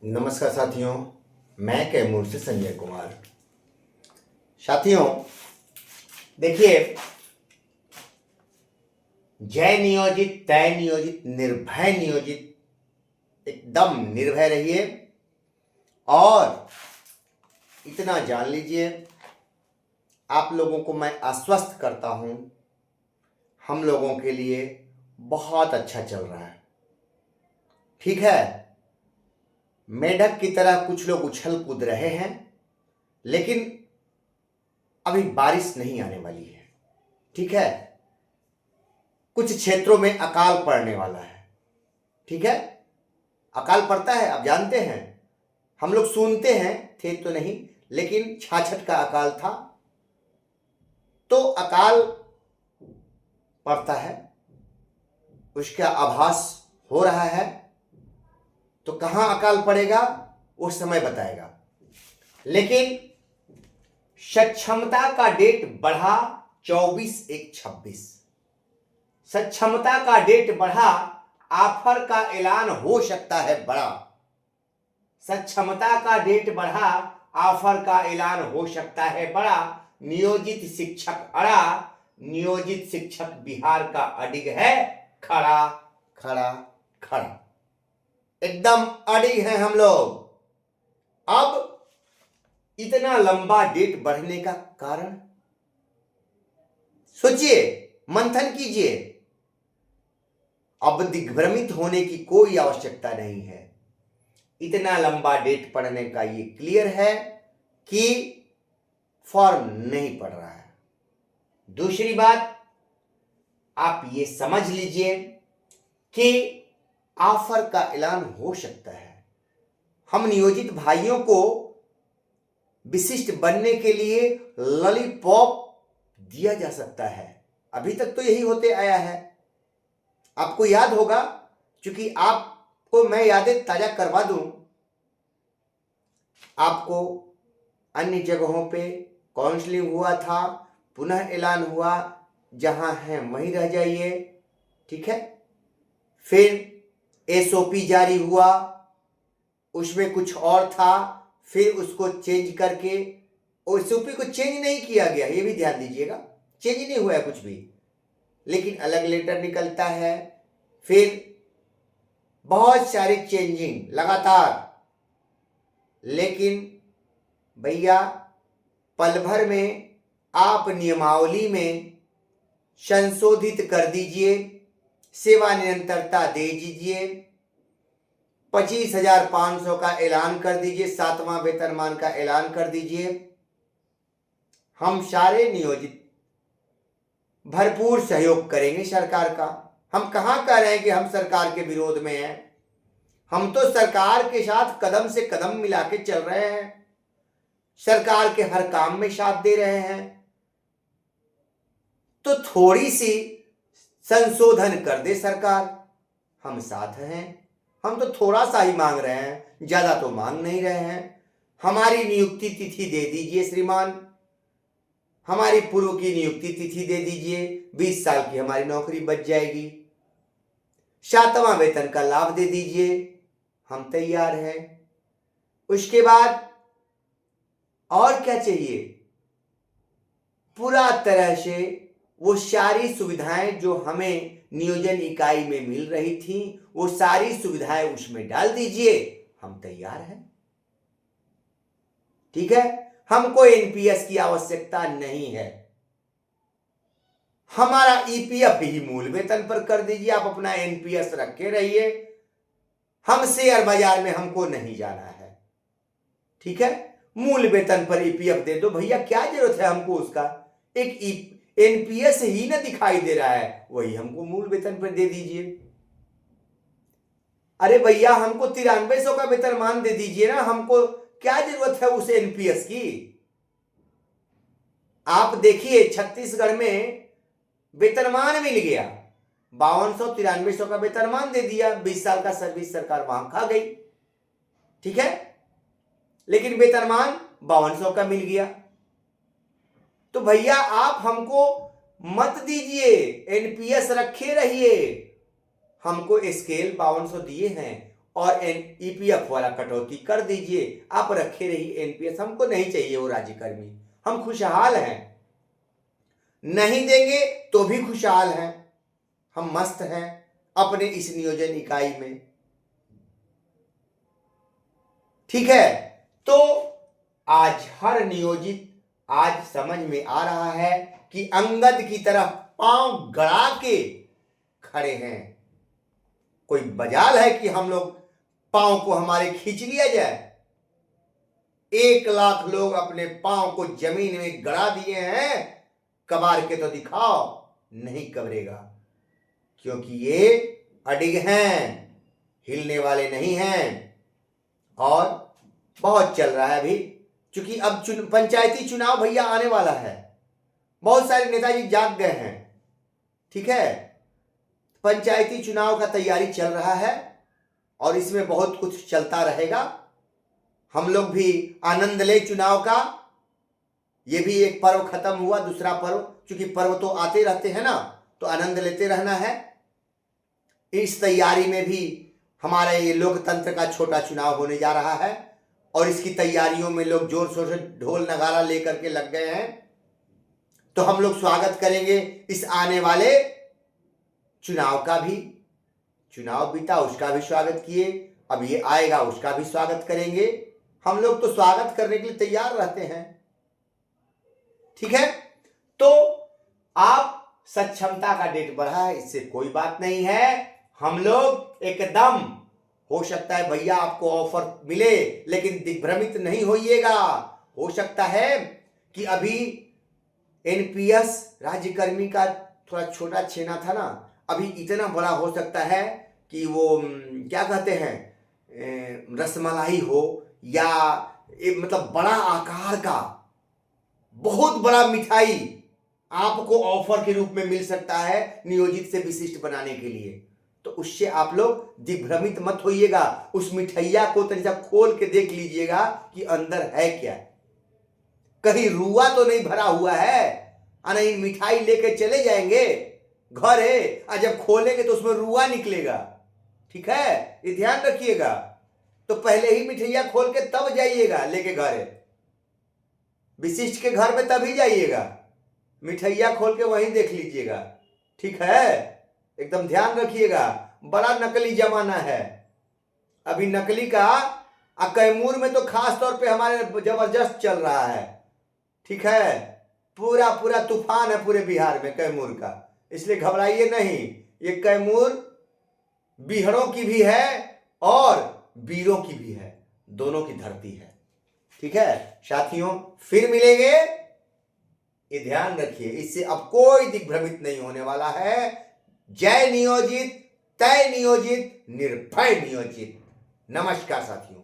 नमस्कार साथियों, मैं कैमूर से संजय कुमार। साथियों देखिए, जय नियोजित, तय नियोजित, निर्भय नियोजित, एकदम निर्भय रहिए। और इतना जान लीजिए, आप लोगों को मैं आश्वस्त करता हूं, हम लोगों के लिए बहुत अच्छा चल रहा है। ठीक है, मेढक की तरह कुछ लोग उछल कूद रहे हैं, लेकिन अभी बारिश नहीं आने वाली है। ठीक है, कुछ क्षेत्रों में अकाल पड़ने वाला है। ठीक है, अकाल पड़ता है, आप जानते हैं, हम लोग सुनते हैं, थे तो नहीं, लेकिन छाछठ का अकाल था। तो अकाल पड़ता है, उसका आभास हो रहा है। तो कहां अकाल पड़ेगा उस समय बताएगा। लेकिन सक्षमता का डेट बढ़ा 24/1/26। सक्षमता का डेट बढ़ा, ऑफर का ऐलान हो सकता है बड़ा। सक्षमता का डेट बढ़ा, ऑफर का ऐलान हो सकता है बड़ा। नियोजित शिक्षक अड़ा, नियोजित शिक्षक बिहार का अडिग है खड़ा खड़ा खड़ा। एकदम अडिग है हम लोग। अब इतना लंबा डेट बढ़ने का कारण सोचिए, मंथन कीजिए। अब दिग्भ्रमित होने की कोई आवश्यकता नहीं है। इतना लंबा डेट पढ़ने का ये क्लियर है कि फॉर्म नहीं पड़ रहा है। दूसरी बात, आप ये समझ लीजिए कि ऑफर का ऐलान हो सकता है। हम नियोजित भाइयों को विशिष्ट बनने के लिए लॉलीपॉप दिया जा सकता है। अभी तक तो यही होते आया है। आपको याद होगा, क्योंकि आपको मैं यादें ताजा करवा दूं, आपको अन्य जगहों पे काउंसलिंग हुआ था, पुनः ऐलान हुआ, जहां हैं वहीं रह जाइए। ठीक है, फिर एसओपी जारी हुआ, उसमें कुछ और था, फिर उसको चेंज करके, एसओपी को चेंज नहीं किया गया, ये भी ध्यान दीजिएगा, चेंज नहीं हुआ है कुछ भी, लेकिन अलग लेटर निकलता है। फिर बहुत सारी चेंजिंग लगातार। लेकिन भैया, पल भर में आप नियमावली में संशोधित कर दीजिए, सेवा निरंतरता दे दीजिए, 25,500 का ऐलान कर दीजिए, 7वां वेतनमान का ऐलान कर दीजिए। हम सारे नियोजित भरपूर सहयोग करेंगे सरकार का। हम कहां कह रहे हैं कि हम सरकार के विरोध में हैं। हम तो सरकार के साथ कदम से कदम मिला के चल रहे हैं, सरकार के हर काम में साथ दे रहे हैं। तो थोड़ी सी संशोधन कर दे सरकार, हम साथ हैं। हम तो थोड़ा सा ही मांग रहे हैं, ज्यादा तो मांग नहीं रहे हैं। हमारी नियुक्ति तिथि दे दीजिए श्रीमान, हमारी पूर्व की नियुक्ति तिथि दे दीजिए, 20 साल की हमारी नौकरी बच जाएगी। 7वां वेतन का लाभ दे दीजिए, हम तैयार हैं। उसके बाद और क्या चाहिए? पूरा तरह से वो सारी सुविधाएं जो हमें नियोजन इकाई में मिल रही थी, वो सारी सुविधाएं उसमें डाल दीजिए, हम तैयार हैं। ठीक है, हमको एनपीएस की आवश्यकता नहीं है। हमारा ईपीएफ ही मूल वेतन पर कर दीजिए, आप अपना एनपीएस रखे रहिए। हम शेयर बाजार में हमको नहीं जाना है। ठीक है, मूल वेतन पर ईपीएफ दे दो भैया, क्या जरूरत है हमको उसका। एक एनपीएस ही ना दिखाई दे रहा है, वही हमको मूल वेतन पर दे दीजिए। अरे भैया, हमको 9300 का वेतनमान दे दीजिए ना, हमको क्या जरूरत है उस एनपीएस की। आप देखिए, छत्तीसगढ़ में वेतनमान मिल गया, 5200-9300 का वेतनमान दे दिया, 20 साल का सर्विस सरकार वहां खा गई। ठीक है, लेकिन वेतनमान 5200 का मिल गया। तो भैया आप हमको मत दीजिए, एनपीएस रखे रहिए। हमको स्केल 5200 दिए हैं, और ईपीएफ वाला कटौती कर दीजिए। आप रखे रहिए एनपीएस, हमको नहीं चाहिए वो राज्यकर्मी, हम खुशहाल हैं। नहीं देंगे तो भी खुशहाल हैं, हम मस्त हैं अपने इस नियोजन इकाई में। ठीक है, तो आज हर नियोजित आज समझ में आ रहा है कि अंगद की तरह पांव गड़ा के खड़े हैं। कोई मजाल है कि हम लोग पांव को हमारे खींच लिया जाए? 1 लाख लोग अपने पांव को जमीन में गड़ा दिए हैं, कबार के तो दिखाओ, नहीं कबरेगा, क्योंकि ये अडिग हैं, हिलने वाले नहीं हैं। और बहुत चल रहा है अभी, क्योंकि अब पंचायती चुनाव भैया आने वाला है, बहुत सारे नेताजी जाग गए हैं। ठीक है, पंचायती चुनाव का तैयारी चल रहा है और इसमें बहुत कुछ चलता रहेगा। हम लोग भी आनंद ले चुनाव का। ये भी एक पर्व खत्म हुआ, दूसरा पर्व, क्योंकि पर्व तो आते रहते हैं ना, तो आनंद लेते रहना है। इस तैयारी में भी हमारे ये लोकतंत्र का छोटा चुनाव होने जा रहा है और इसकी तैयारियों में लोग जोर शोर से ढोल नगारा लेकर के लग गए हैं। तो हम लोग स्वागत करेंगे इस आने वाले चुनाव का भी। चुनाव बीता उसका भी स्वागत किए, अब ये आएगा उसका भी स्वागत करेंगे। हम लोग तो स्वागत करने के लिए तैयार रहते हैं। ठीक है, तो आप सक्षमता का डेट बढ़ा है, इससे कोई बात नहीं है। हम लोग एकदम, हो सकता है भैया आपको ऑफर मिले, लेकिन दिग्भ्रमित नहीं होइएगा। हो सकता है कि अभी एनपीएस राज्यकर्मी का थोड़ा छोटा छेना था ना, अभी इतना बड़ा हो सकता है कि वो क्या कहते हैं, रसमलाई हो या मतलब बड़ा आकार का बहुत बड़ा मिठाई आपको ऑफर के रूप में मिल सकता है नियोजित से विशिष्ट बनाने के लिए। तो उससे आप लोग दिग्भ्रमित मत होइएगा। उस मिठाइया को तनिक खोल के देख लीजिएगा कि अंदर है क्या, कहीं रुआ तो नहीं भरा हुआ है। नहीं, मिठाई लेके चले जाएंगे घर है, और जब खोलेंगे तो उसमें रुआ निकलेगा। ठीक है, ये ध्यान रखिएगा। तो पहले ही मिठाइया खोल के तब जाइएगा लेके घर है, विशिष्ट के घर में तभी जाइएगा, मिठाइया खोल के वहीं देख लीजिएगा। ठीक है, एकदम ध्यान रखिएगा, बड़ा नकली जमाना है अभी। नकली का कैमूर में तो खास तौर पे हमारे जबरदस्त चल रहा है। ठीक है, पूरा पूरा तूफान है पूरे बिहार में कैमूर का, इसलिए घबराइए नहीं। ये कैमूर बिहड़ों की भी है और वीरों की भी है, दोनों की धरती है। ठीक है साथियों, फिर मिलेंगे, ये ध्यान रखिए, इससे अब कोई दिग्भ्रमित नहीं होने वाला है। जय नियोजित, तय नियोजित, निर्भय नियोजित। नमस्कार साथियों।